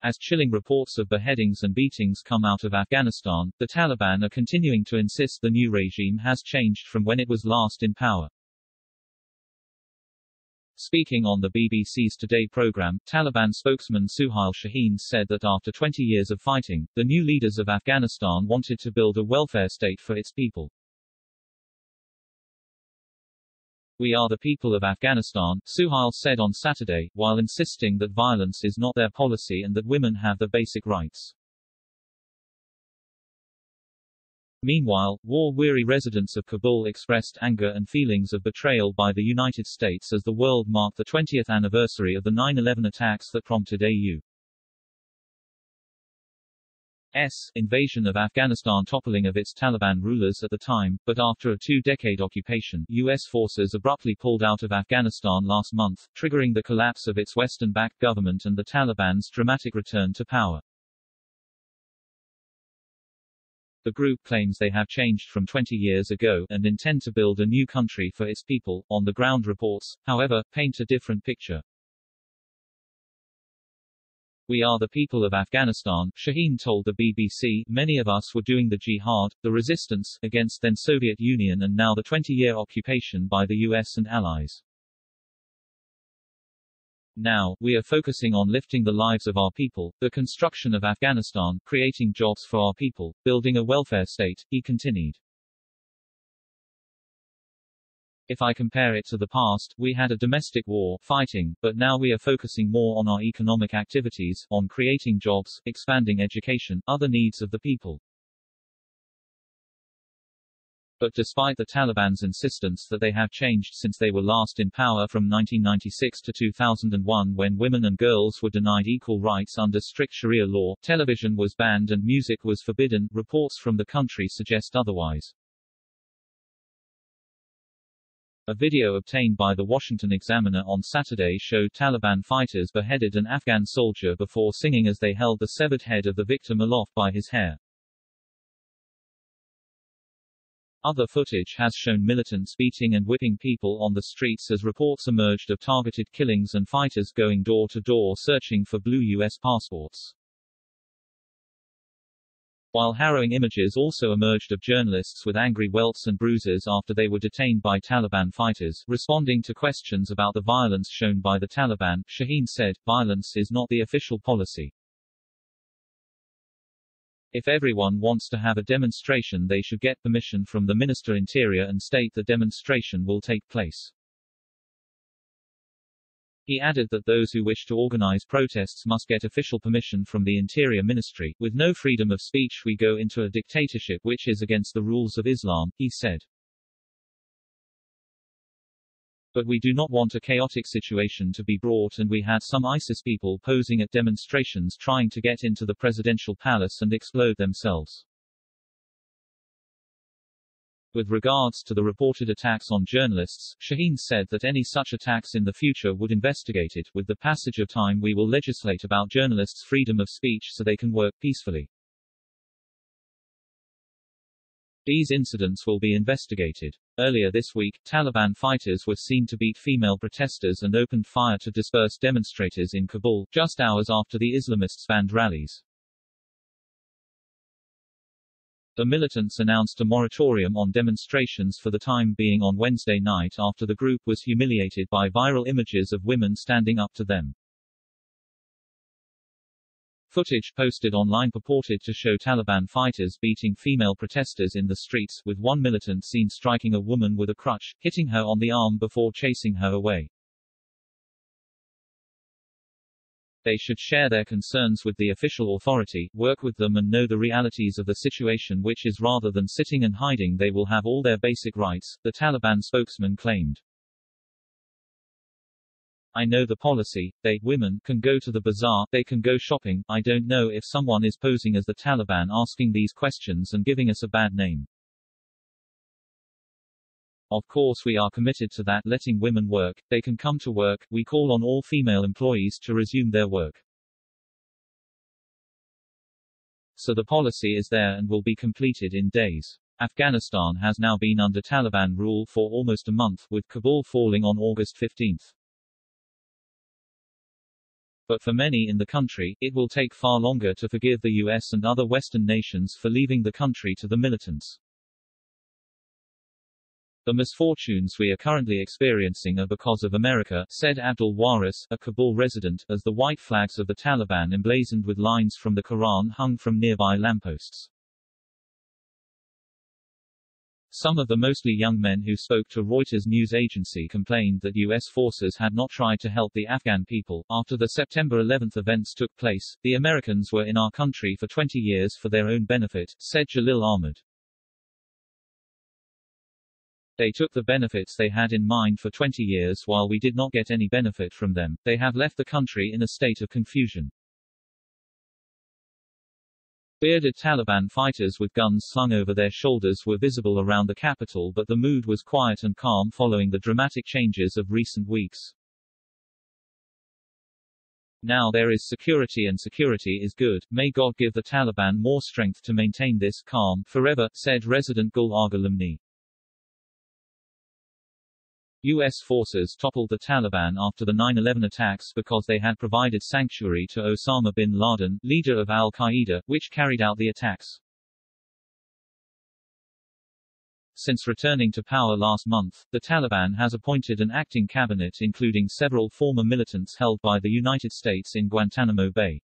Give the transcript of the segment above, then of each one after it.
As chilling reports of beheadings and beatings come out of Afghanistan, the Taliban are continuing to insist the new regime has changed from when it was last in power. Speaking on the BBC's Today program, Taliban spokesman Suhail Shaheen said that after 20 years of fighting, the new leaders of Afghanistan wanted to build a welfare state for its people. "We are the people of Afghanistan," Suhail said on Saturday, while insisting that violence is not their policy and that women have the basic rights. Meanwhile, war-weary residents of Kabul expressed anger and feelings of betrayal by the United States as the world marked the 20th anniversary of the 9/11 attacks that prompted a U.S. invasion of Afghanistan, toppling of its Taliban rulers at the time, but after a two-decade occupation, U.S. forces abruptly pulled out of Afghanistan last month, triggering the collapse of its Western-backed government and the Taliban's dramatic return to power. The group claims they have changed from 20 years ago, and intend to build a new country for its people. On-the-ground reports, however, paint a different picture. "We are the people of Afghanistan," Shaheen told the BBC. "Many of us were doing the jihad, the resistance, against then Soviet Union and now the 20-year occupation by the US and allies. Now, we are focusing on lifting the lives of our people, the construction of Afghanistan, creating jobs for our people, building a welfare state," he continued. "If I compare it to the past, we had a domestic war, fighting, but now we are focusing more on our economic activities, on creating jobs, expanding education, other needs of the people." But despite the Taliban's insistence that they have changed since they were last in power from 1996 to 2001, when women and girls were denied equal rights under strict Sharia law, television was banned and music was forbidden, reports from the country suggest otherwise. A video obtained by the Washington Examiner on Saturday showed Taliban fighters beheaded an Afghan soldier before singing as they held the severed head of the victim aloft by his hair. Other footage has shown militants beating and whipping people on the streets as reports emerged of targeted killings and fighters going door to door searching for blue U.S. passports. While harrowing images also emerged of journalists with angry welts and bruises after they were detained by Taliban fighters. Responding to questions about the violence shown by the Taliban, Shaheen said, "Violence is not the official policy. If everyone wants to have a demonstration, they should get permission from the Minister Interior and state the demonstration will take place." He added that those who wish to organize protests must get official permission from the Interior Ministry. "With no freedom of speech we go into a dictatorship which is against the rules of Islam," he said. "But we do not want a chaotic situation to be brought, and we had some ISIS people posing at demonstrations trying to get into the presidential palace and explode themselves." With regards to the reported attacks on journalists, Shaheen said that any such attacks in the future would investigate it. "With the passage of time we will legislate about journalists' freedom of speech so they can work peacefully. These incidents will be investigated." Earlier this week, Taliban fighters were seen to beat female protesters and opened fire to disperse demonstrators in Kabul, just hours after the Islamists banned rallies. The militants announced a moratorium on demonstrations for the time being on Wednesday night after the group was humiliated by viral images of women standing up to them. Footage posted online purported to show Taliban fighters beating female protesters in the streets, with one militant seen striking a woman with a crutch, hitting her on the arm before chasing her away. "They should share their concerns with the official authority, work with them and know the realities of the situation, which is rather than sitting and hiding they will have all their basic rights," the Taliban spokesman claimed. "I know the policy. Women can go to the bazaar, they can go shopping. I don't know if someone is posing as the Taliban asking these questions and giving us a bad name. Of course we are committed to that, letting women work, they can come to work, we call on all female employees to resume their work. So the policy is there and will be completed in days." Afghanistan has now been under Taliban rule for almost a month, with Kabul falling on August 15. But for many in the country, it will take far longer to forgive the US and other Western nations for leaving the country to the militants. The misfortunes we are currently experiencing are because of America, said Abdul Waris, a Kabul resident, as the white flags of the Taliban emblazoned with lines from the Quran hung from nearby lampposts. Some of the mostly young men who spoke to Reuters news agency complained that U.S. forces had not tried to help the Afghan people. After the September 11 events took place, the Americans were in our country for 20 years for their own benefit, said Jalil Ahmed. They took the benefits they had in mind for 20 years while we did not get any benefit from them. They have left the country in a state of confusion. Bearded Taliban fighters with guns slung over their shoulders were visible around the capital, but the mood was quiet and calm following the dramatic changes of recent weeks. Now there is security and security is good. May God give the Taliban more strength to maintain this calm forever, said resident Gul Agha Lamni. U.S. forces toppled the Taliban after the 9/11 attacks because they had provided sanctuary to Osama bin Laden, leader of al-Qaeda, which carried out the attacks. Since returning to power last month, the Taliban has appointed an acting cabinet including several former militants held by the United States in Guantanamo Bay.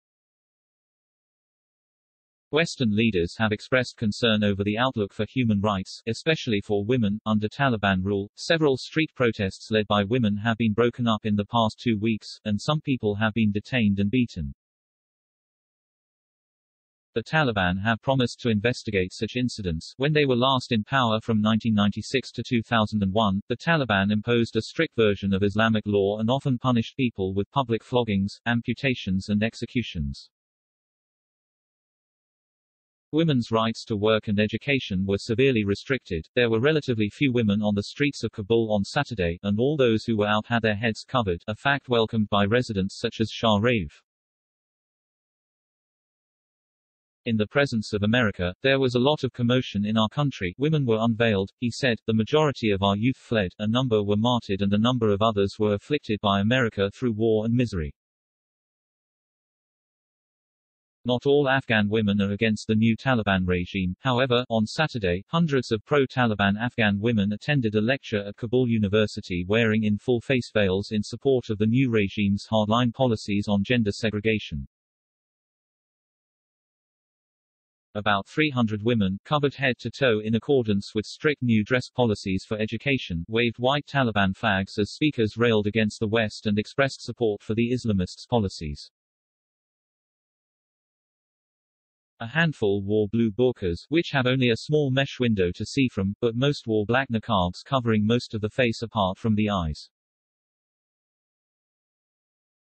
Western leaders have expressed concern over the outlook for human rights, especially for women, under Taliban rule. Several street protests led by women have been broken up in the past 2 weeks, and some people have been detained and beaten. The Taliban have promised to investigate such incidents. When they were last in power from 1996 to 2001, the Taliban imposed a strict version of Islamic law and often punished people with public floggings, amputations and executions. Women's rights to work and education were severely restricted. There were relatively few women on the streets of Kabul on Saturday, and all those who were out had their heads covered, a fact welcomed by residents such as Shah Rav. In the presence of America, there was a lot of commotion in our country. Women were unveiled, he said. The majority of our youth fled, a number were martyred and a number of others were afflicted by America through war and misery. Not all Afghan women are against the new Taliban regime. However, on Saturday, hundreds of pro-Taliban Afghan women attended a lecture at Kabul University wearing in full face veils in support of the new regime's hardline policies on gender segregation. About 300 women, covered head to toe in accordance with strict new dress policies for education, waved white Taliban flags as speakers railed against the West and expressed support for the Islamists' policies. A handful wore blue burqas, which have only a small mesh window to see from, but most wore black niqabs covering most of the face apart from the eyes.